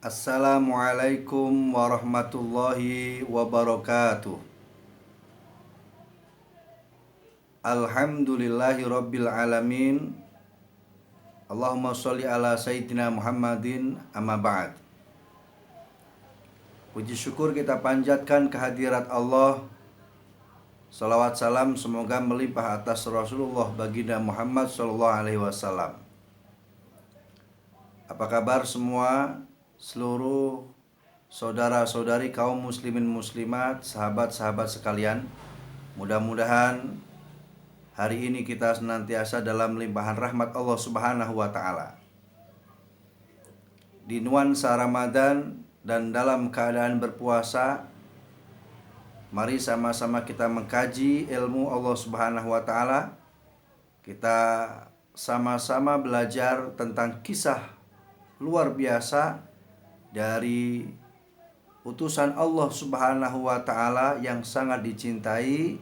Assalamualaikum warahmatullahi wabarakatuh. Alhamdulillahi rabbil alamin. Allahumma sholli ala sayyidina Muhammadin, amma ba'd. Puji syukur kita panjatkan kehadirat Allah. Salawat salam semoga melimpah atas Rasulullah baginda Muhammad sallallahu alaihi wasallam. Apa kabar semua, seluruh saudara-saudari kaum muslimin muslimat, sahabat-sahabat sekalian? Mudah-mudahan hari ini kita senantiasa dalam limpahan rahmat Allah Subhanahu wa taala. Di nuansa Ramadan dan dalam keadaan berpuasa, mari sama-sama kita mengkaji ilmu Allah Subhanahu wa taala. Kita sama-sama belajar tentang kisah luar biasa dari utusan Allah Subhanahu wa taala yang sangat dicintai.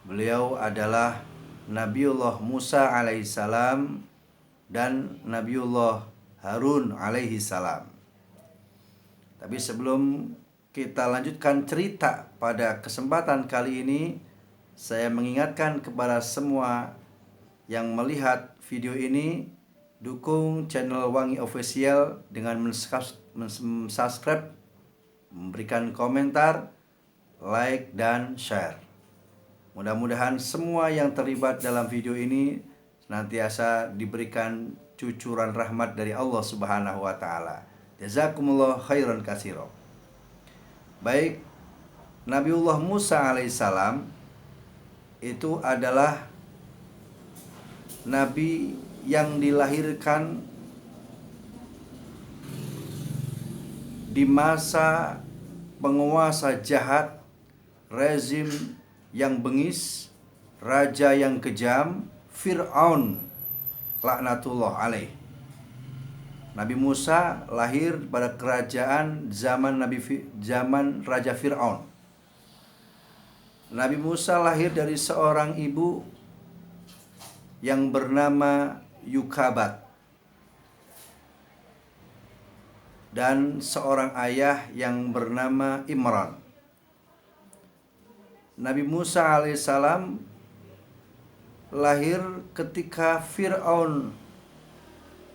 Beliau adalah Nabiullah Musa alaihissalam dan Nabiullah Harun alaihissalam. Tapi sebelum kita lanjutkan cerita pada kesempatan kali ini, saya mengingatkan kepada semua yang melihat video ini, dukung channel Wangi Official dengan subscribe, memberikan komentar, like, dan share. Mudah-mudahan semua yang terlibat dalam video ini senantiasa diberikan cucuran rahmat dari Allah Subhanahu wa taala. Jazakumullah khairan katsira. Baik, Nabiullah Musa alaihissalam itu adalah nabi yang dilahirkan di masa penguasa jahat, rezim yang bengis, raja yang kejam, Fir'aun laknatullah alaih. Nabi Musa lahir pada kerajaan zaman Raja Fir'aun. Nabi Musa lahir dari seorang ibu yang bernama Yukabat dan seorang ayah yang bernama Imran. Nabi Musa alaihissalam lahir ketika Fir'aun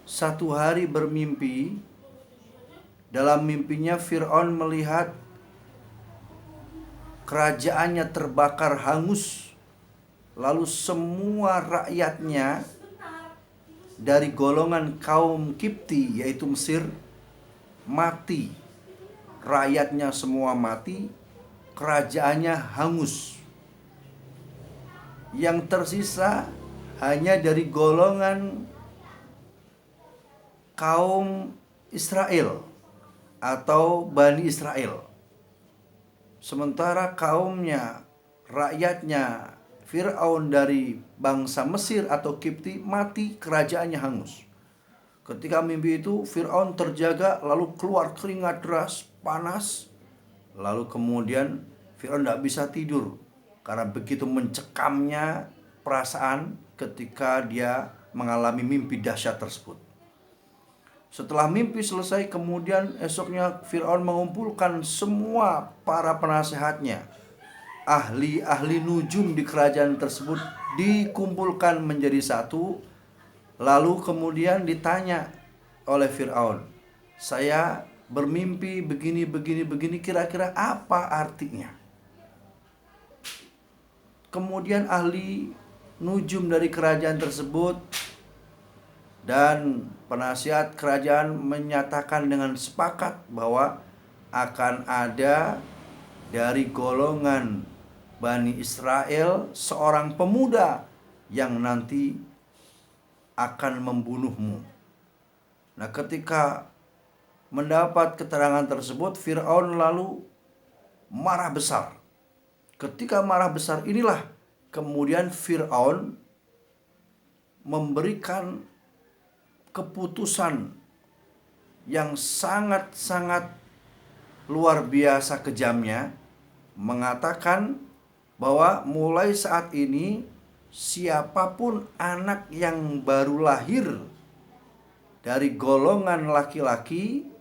satu hari bermimpi. Dalam mimpinya Fir'aun melihat kerajaannya terbakar hangus, lalu semua rakyatnya dari golongan kaum Kipti, yaitu Mesir, mati. Rakyatnya semua mati, kerajaannya hangus. Yang tersisa hanya dari golongan kaum Israel atau Bani Israel. Sementara kaumnya, rakyatnya Fir'aun dari bangsa Mesir atau Kipti mati, kerajaannya hangus. Ketika mimpi itu Fir'aun terjaga, lalu keluar keringat deras, panas. Lalu kemudian Fir'aun tidak bisa tidur karena begitu mencekamnya perasaan ketika dia mengalami mimpi dahsyat tersebut. Setelah mimpi selesai, kemudian esoknya Fir'aun mengumpulkan semua para penasehatnya, ahli-ahli nujum di kerajaan tersebut dikumpulkan menjadi satu. Lalu kemudian ditanya oleh Fir'aun, saya bermimpi begini, kira-kira apa artinya? Kemudian ahli nujum dari kerajaan tersebut dan penasihat kerajaan menyatakan dengan sepakat bahwa akan ada dari golongan Bani Israel seorang pemuda yang nanti akan membunuhmu. Nah, ketika mendapat keterangan tersebut, Fir'aun lalu marah besar. Ketika marah besar inilah kemudian Fir'aun memberikan keputusan yang sangat-sangat luar biasa kejamnya, mengatakan bahwa mulai saat ini siapapun anak yang baru lahir dari golongan laki-laki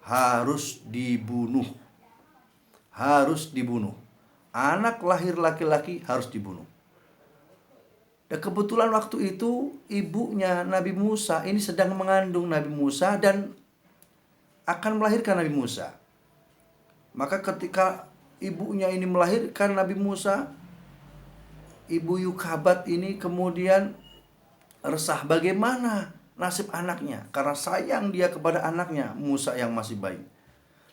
harus dibunuh. Harus dibunuh. Anak lahir laki-laki harus dibunuh. Dan kebetulan waktu itu ibunya Nabi Musa ini sedang mengandung Nabi Musa dan akan melahirkan Nabi Musa. Maka ketika ibunya ini melahirkan Nabi Musa, Ibu Yukabat ini kemudian resah bagaimana nasib anaknya, karena sayang dia kepada anaknya Musa yang masih bayi.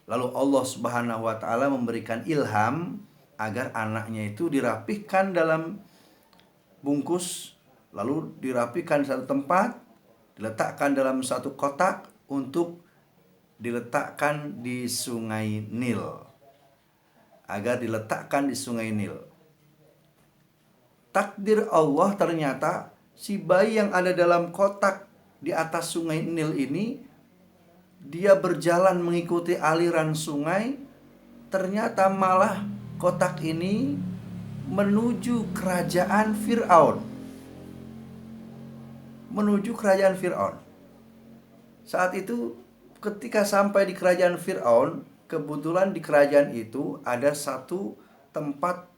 Lalu Allah Subhanahu wa taala memberikan ilham agar anaknya itu dirapihkan dalam bungkus, lalu dirapikan di satu tempat, diletakkan dalam satu kotak untuk diletakkan di Sungai Nil. Agar diletakkan di Sungai Nil. Takdir Allah ternyata si bayi yang ada dalam kotak di atas Sungai Nil ini, dia berjalan mengikuti aliran sungai, ternyata malah kotak ini menuju kerajaan Fir'aun. Menuju kerajaan Fir'aun. Saat itu ketika sampai di kerajaan Fir'aun, kebetulan di kerajaan itu ada satu tempat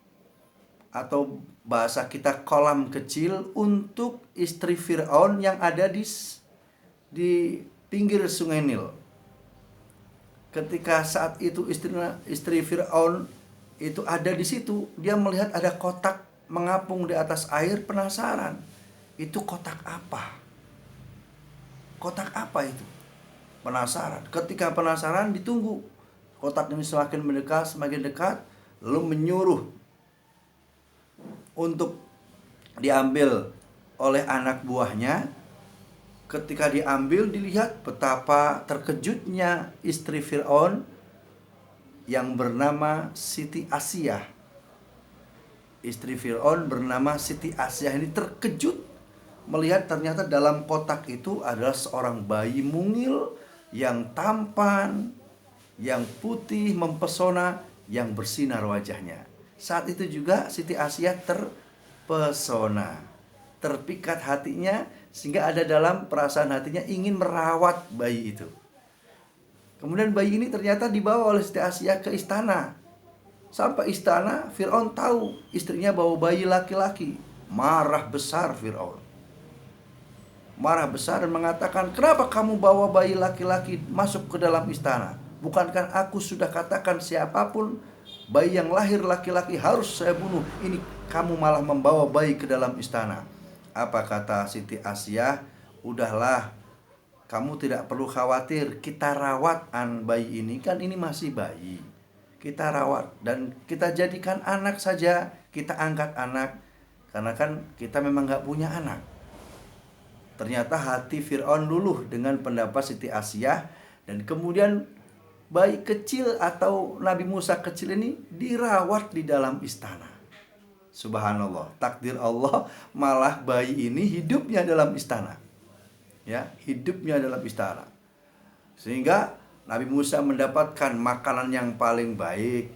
atau bahasa kita kolam kecil untuk istri Fir'aun yang ada di pinggir Sungai Nil. Ketika saat itu istri Fir'aun itu ada di situ, dia melihat ada kotak mengapung di atas air, penasaran. Itu kotak apa? Kotak apa itu? Penasaran. Ketika penasaran, ditunggu. Kotak ini semakin mendekat, semakin dekat, lalu menyuruh untuk diambil oleh anak buahnya. Ketika diambil, dilihat betapa terkejutnya istri Fir'aun yang bernama Siti Asyah. Istri Fir'aun bernama Siti Asyah ini terkejut melihat ternyata dalam kotak itu adalah seorang bayi mungil yang tampan, yang putih, mempesona, yang bersinar wajahnya. Saat itu juga Siti Asyah terpesona, terpikat hatinya, sehingga ada dalam perasaan hatinya ingin merawat bayi itu. Kemudian bayi ini ternyata dibawa oleh Siti Asyah ke istana. Sampai istana, Fir'aun tahu istrinya bawa bayi laki-laki. Marah besar Fir'aun. Marah besar dan mengatakan, kenapa kamu bawa bayi laki-laki masuk ke dalam istana? Bukankah aku sudah katakan siapapun bayi yang lahir laki-laki harus saya bunuh? Ini kamu malah membawa bayi ke dalam istana. Apa kata Siti Asyah? Udahlah, kamu tidak perlu khawatir, kita rawat bayi ini, kan ini masih bayi. Kita rawat dan kita jadikan anak saja, kita angkat anak, karena kan kita memang gak punya anak. Ternyata hati Fir'aun luluh dengan pendapat Siti Asyah, dan kemudian bayi kecil atau Nabi Musa kecil ini dirawat di dalam istana. Subhanallah, takdir Allah, malah bayi ini hidupnya dalam istana. Ya, hidupnya dalam istana. Sehingga Nabi Musa mendapatkan makanan yang paling baik,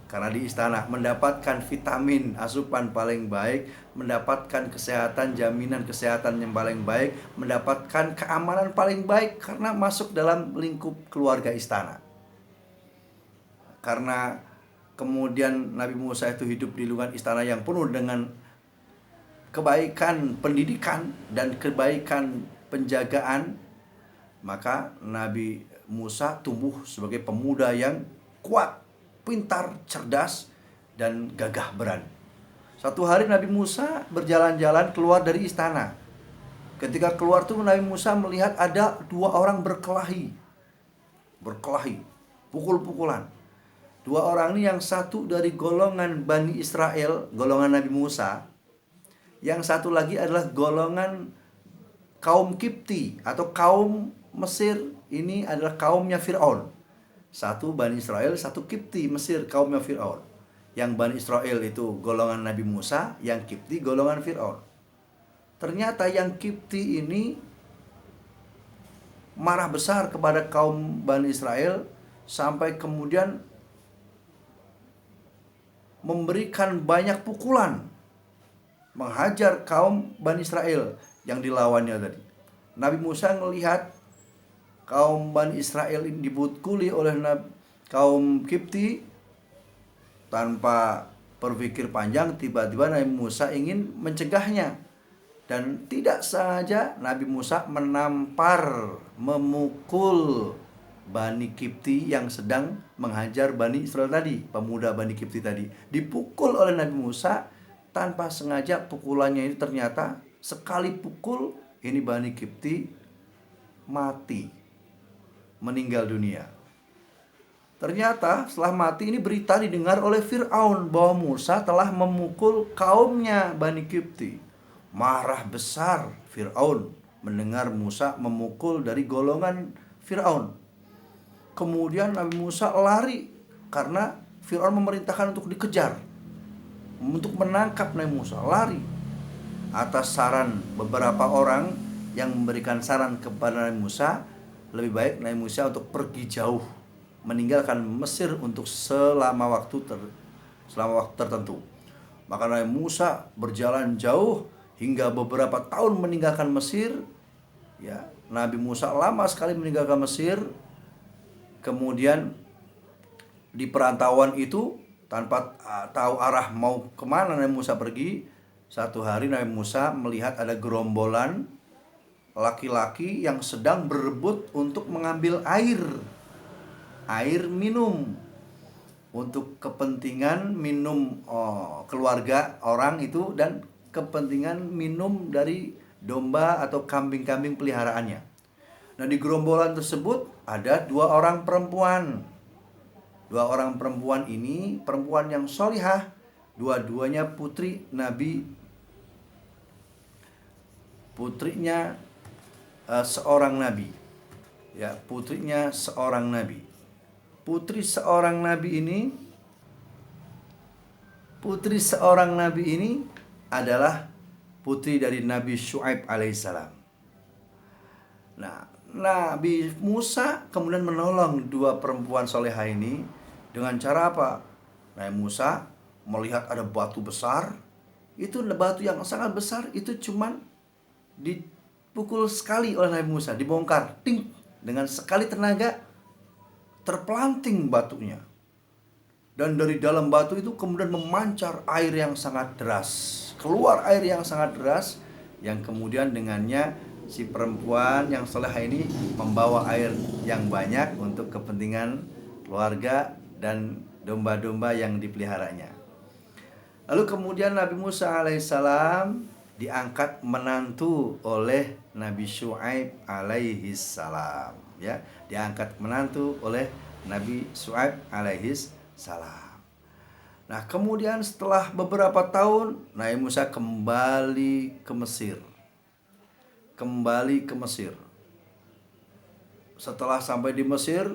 karena di istana mendapatkan vitamin, asupan paling baik, mendapatkan kesehatan, jaminan kesehatan yang paling baik, mendapatkan keamanan paling baik karena masuk dalam lingkup keluarga istana. Karena kemudian Nabi Musa itu hidup di lingkungan istana yang penuh dengan kebaikan pendidikan dan kebaikan penjagaan, maka Nabi Musa tumbuh sebagai pemuda yang kuat, pintar, cerdas, dan gagah berani. Satu hari Nabi Musa berjalan-jalan keluar dari istana. Ketika keluar tuh Nabi Musa melihat ada dua orang berkelahi, pukul-pukulan. Dua orang ini, yang satu dari golongan Bani Israel, golongan Nabi Musa. Yang satu lagi adalah golongan kaum Kipti atau kaum Mesir. Ini adalah kaumnya Fir'aun. Satu Bani Israel, satu Kipti, Mesir, kaumnya Fir'aun. Yang Bani Israel itu golongan Nabi Musa, yang Kipti golongan Fir'aun. Ternyata yang Kipti ini marah besar kepada kaum Bani Israel, sampai kemudian memberikan banyak pukulan, menghajar kaum Bani Israel yang dilawannya tadi. Nabi Musa melihat kaum Bani Israel ini dipukuli oleh kaum Kipti, tanpa berpikir panjang tiba-tiba Nabi Musa ingin mencegahnya, dan tidak sengaja Nabi Musa menampar, memukul Bani Kipti yang sedang menghajar Bani Israel tadi, pemuda Bani Kipti tadi. Dipukul oleh Nabi Musa tanpa sengaja. Pukulannya itu ternyata sekali pukul ini Bani Kipti mati, meninggal dunia. Ternyata setelah mati ini berita didengar oleh Fir'aun bahwa Musa telah memukul kaumnya Bani Kipti. Marah besar Fir'aun mendengar Musa memukul dari golongan Fir'aun. Kemudian Nabi Musa lari karena Fir'aun memerintahkan untuk dikejar, untuk menangkap Nabi Musa. Lari atas saran beberapa orang yang memberikan saran kepada Nabi Musa, lebih baik Nabi Musa untuk pergi jauh, meninggalkan Mesir untuk selama waktu tertentu. Maka Nabi Musa berjalan jauh hingga beberapa tahun meninggalkan Mesir. Ya, Nabi Musa lama sekali meninggalkan Mesir. Kemudian di perantauan itu, tanpa tahu arah mau kemana Nabi Musa pergi, satu hari Nabi Musa melihat ada gerombolan laki-laki yang sedang berebut untuk mengambil air minum, untuk kepentingan minum keluarga orang itu, dan kepentingan minum dari domba atau kambing-kambing peliharaannya. Nah, di gerombolan tersebut ada dua orang perempuan. Dua orang perempuan ini perempuan yang solihah, dua-duanya putrinya seorang nabi. Ya, putrinya seorang nabi. Putri seorang nabi ini adalah putri dari Nabi Syuaib alaihissalam. Nah, Nabi Musa kemudian menolong dua perempuan solehah ini dengan cara apa? Nabi Musa melihat ada batu besar. Itu batu yang sangat besar, itu cuman dipukul sekali oleh Nabi Musa, dibongkar, ting, dengan sekali tenaga terpelanting batunya. Dan dari dalam batu itu kemudian memancar air yang sangat deras. Keluar air yang sangat deras, yang kemudian dengannya si perempuan yang solehah ini membawa air yang banyak untuk kepentingan keluarga dan domba-domba yang dipeliharanya. Lalu kemudian Nabi Musa alaihissalam diangkat menantu oleh Nabi Syuaib alaihissalam. Ya, diangkat menantu oleh Nabi Syuaib alaihissalam. Nah, kemudian setelah beberapa tahun Nabi Musa kembali ke Mesir. Setelah sampai di Mesir,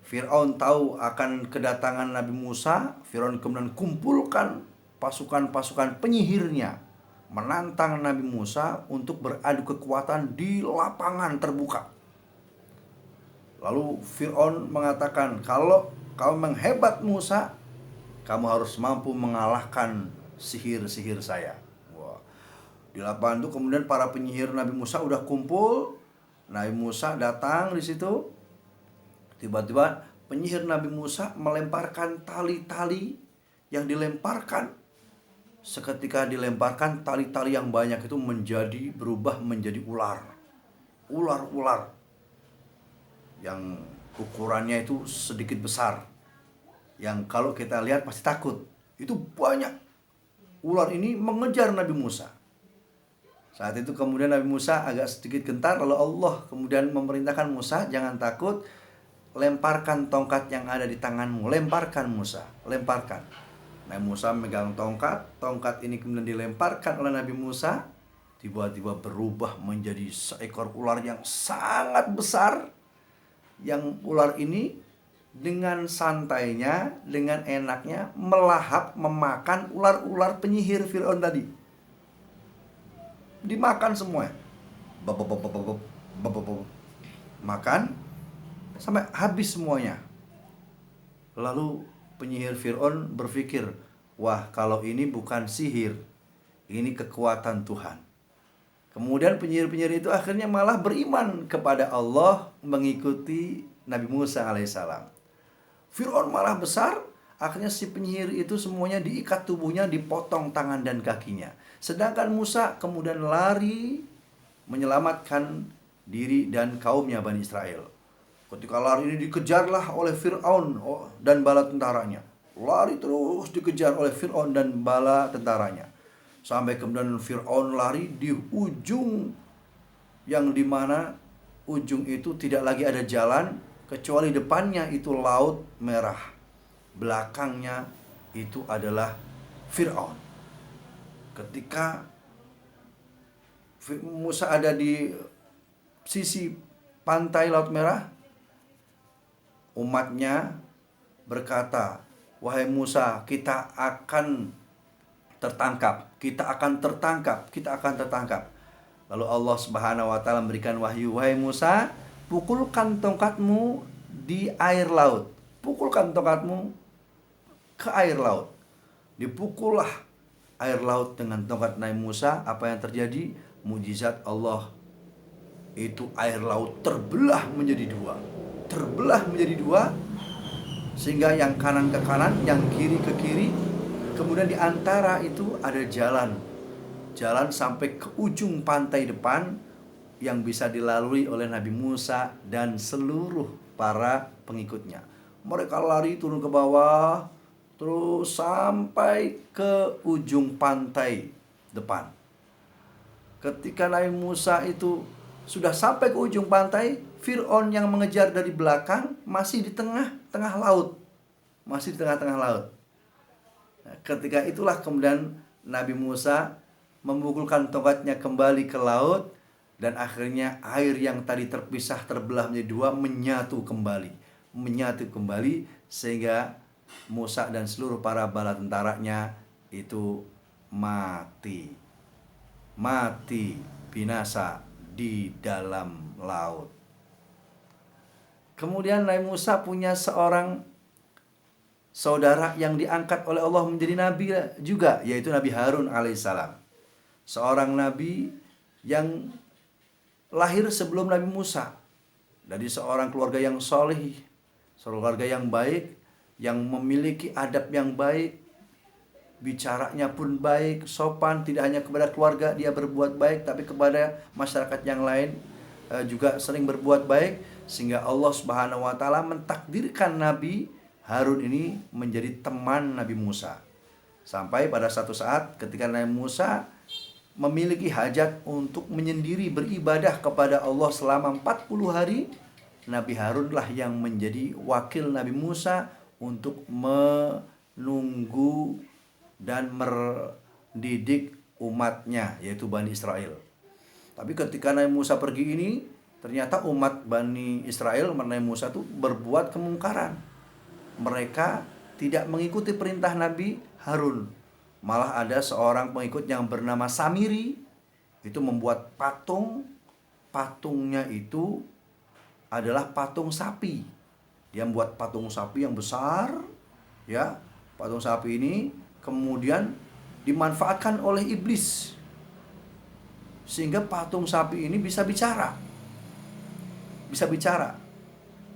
Fir'aun tahu akan kedatangan Nabi Musa. Fir'aun kemudian kumpulkan pasukan-pasukan penyihirnya, menantang Nabi Musa untuk beradu kekuatan di lapangan terbuka. Lalu Fir'aun mengatakan, kalau kamu menghebat Musa, kamu harus mampu mengalahkan sihir-sihir saya. Di lapangan itu kemudian para penyihir Nabi Musa udah kumpul. Nabi Musa datang di situ. Tiba-tiba penyihir Nabi Musa melemparkan tali-tali yang dilemparkan. Seketika dilemparkan, tali-tali yang banyak itu berubah menjadi ular yang ukurannya itu sedikit besar, yang kalau kita lihat pasti takut. Itu banyak ular ini mengejar Nabi Musa. Saat itu kemudian Nabi Musa agak sedikit gentar, lalu Allah kemudian memerintahkan Musa, jangan takut, lemparkan tongkat yang ada di tanganmu. Lemparkan Musa, lemparkan. Nabi Musa memegang tongkat ini kemudian dilemparkan oleh Nabi Musa. Tiba-tiba berubah menjadi seekor ular yang sangat besar. Yang ular ini dengan santainya, dengan enaknya melahap, memakan ular-ular penyihir Fir'aun tadi. Dimakan semua, makan sampai habis semuanya. Lalu penyihir Fir'aun berpikir, wah, kalau ini bukan sihir, ini kekuatan Tuhan. Kemudian penyihir-penyihir itu akhirnya malah beriman kepada Allah, mengikuti Nabi Musa alaihissalam. Fir'aun malah besar, akhirnya si penyihir itu semuanya diikat tubuhnya, dipotong tangan dan kakinya. Sedangkan Musa kemudian lari menyelamatkan diri dan kaumnya Bani Israel. Ketika lari ini dikejarlah oleh Fir'aun dan bala tentaranya. Lari terus dikejar oleh Fir'aun dan bala tentaranya. Sampai kemudian Fir'aun lari di ujung yang dimana ujung itu tidak lagi ada jalan, kecuali depannya itu Laut Merah. Belakangnya itu adalah Fir'aun. Ketika Musa ada di sisi pantai Laut Merah, umatnya berkata, "Wahai Musa, kita akan tertangkap, kita akan tertangkap, kita akan tertangkap." Lalu Allah Subhanahu wa taala memberikan wahyu, "Wahai Musa, pukulkan tongkatmu di air laut." Pukulkan tongkatmu ke air laut. Dipukullah air laut dengan tongkat Nabi Musa. Apa yang terjadi? Mujizat Allah. Itu air laut terbelah menjadi dua. Terbelah menjadi dua, sehingga yang kanan ke kanan, yang kiri ke kiri. Kemudian di antara itu ada jalan sampai ke ujung pantai depan yang bisa dilalui oleh Nabi Musa dan seluruh para pengikutnya. Mereka lari turun ke bawah, terus sampai ke ujung pantai depan. Ketika Nabi Musa itu sudah sampai ke ujung pantai, Fir'aun yang mengejar dari belakang masih di tengah-tengah laut. Masih di tengah-tengah laut. Nah, ketika itulah kemudian Nabi Musa memukulkan tongkatnya kembali ke laut, dan akhirnya air yang tadi terpisah terbelah menjadi dua menyatu kembali, sehingga Musa dan seluruh para bala tentaranya itu mati binasa di dalam laut. Kemudian Nabi Musa punya seorang saudara yang diangkat oleh Allah menjadi nabi juga, yaitu Nabi Harun alaihissalam. Seorang nabi yang lahir sebelum Nabi Musa, dari seorang keluarga yang soleh, keluarga yang baik, yang memiliki adab yang baik, bicaranya pun baik, sopan. Tidak hanya kepada keluarga dia berbuat baik, tapi kepada masyarakat yang lain juga sering berbuat baik, sehingga Allah Subhanahu wa taala mentakdirkan Nabi Harun ini menjadi teman Nabi Musa. Sampai pada satu saat ketika Nabi Musa memiliki hajat untuk menyendiri beribadah kepada Allah selama 40 hari, Nabi Harunlah yang menjadi wakil Nabi Musa untuk menunggu dan mendidik umatnya, yaitu Bani Israel. Tapi ketika Nabi Musa pergi ini, ternyata umat Bani Israel, Nabi Musa itu berbuat kemungkaran. Mereka tidak mengikuti perintah Nabi Harun. Malah ada seorang pengikut yang bernama Samiri, itu membuat patung. Patungnya itu adalah patung sapi. Dia membuat patung sapi yang besar, ya. Patung sapi ini kemudian dimanfaatkan oleh iblis, sehingga patung sapi ini bisa bicara.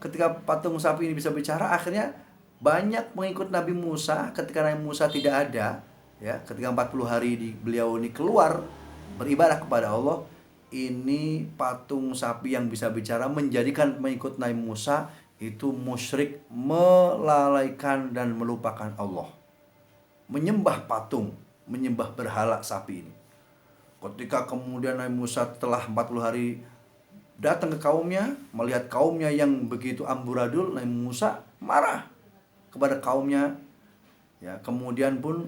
Ketika patung sapi ini bisa bicara, akhirnya banyak pengikut Nabi Musa. Ketika Nabi Musa tidak ada, ya, ketika 40 hari beliau ini keluar beribadah kepada Allah, ini patung sapi yang bisa bicara menjadikan pengikut Nabi Musa itu musyrik, melalaikan dan melupakan Allah, menyembah patung, menyembah berhala sapi ini. Ketika kemudian Nabi Musa setelah 40 hari datang ke kaumnya, melihat kaumnya yang begitu amburadul, Nabi Musa marah kepada kaumnya, ya, kemudian pun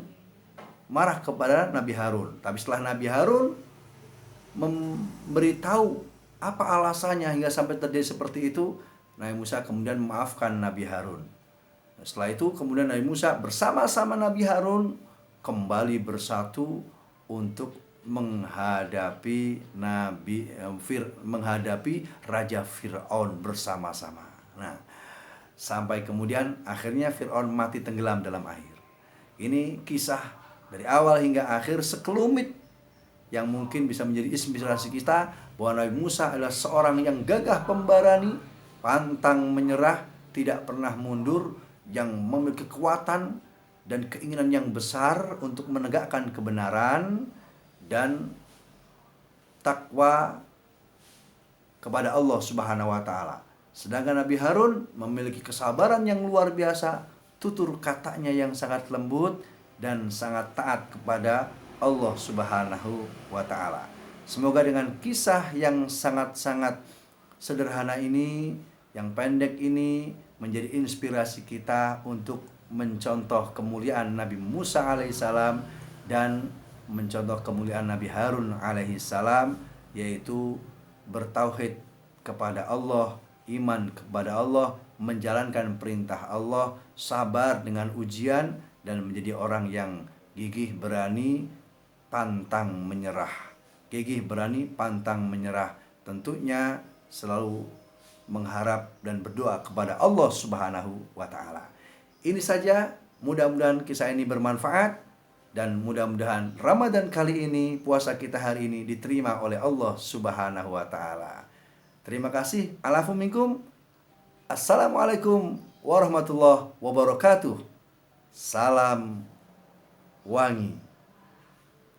marah kepada Nabi Harun. Tapi setelah Nabi Harun memberitahu apa alasannya hingga sampai terjadi seperti itu, Nabi Musa kemudian memaafkan Nabi Harun. Setelah itu kemudian Nabi Musa bersama-sama Nabi Harun kembali bersatu untuk menghadapi Raja Fir'aun bersama-sama. Nah, sampai kemudian akhirnya Fir'aun mati tenggelam dalam air. Ini kisah dari awal hingga akhir sekelumit yang mungkin bisa menjadi inspirasi kita bahwa Nabi Musa adalah seorang yang gagah pemberani, pantang menyerah, tidak pernah mundur, yang memiliki kekuatan dan keinginan yang besar untuk menegakkan kebenaran dan takwa kepada Allah Subhanahu wa taala. Sedangkan Nabi Harun memiliki kesabaran yang luar biasa, tutur katanya yang sangat lembut dan sangat taat kepada Allah Subhanahu wa taala. Semoga dengan kisah yang sangat-sangat sederhana ini, yang pendek ini, menjadi inspirasi kita untuk mencontoh kemuliaan Nabi Musa alaihissalam dan mencontoh kemuliaan Nabi Harun alaihissalam, yaitu bertauhid kepada Allah, iman kepada Allah, menjalankan perintah Allah, sabar dengan ujian, dan menjadi orang yang gigih berani, pantang menyerah. Gigih berani, pantang menyerah. Tentunya selalu mengharap dan berdoa kepada Allah Subhanahu wa taala. Ini saja, mudah-mudahan kisah ini bermanfaat dan mudah-mudahan Ramadan kali ini, puasa kita hari ini diterima oleh Allah Subhanahu wa taala. Terima kasih. Alafu minkum. Assalamualaikum warahmatullahi wabarakatuh. Salam wangi.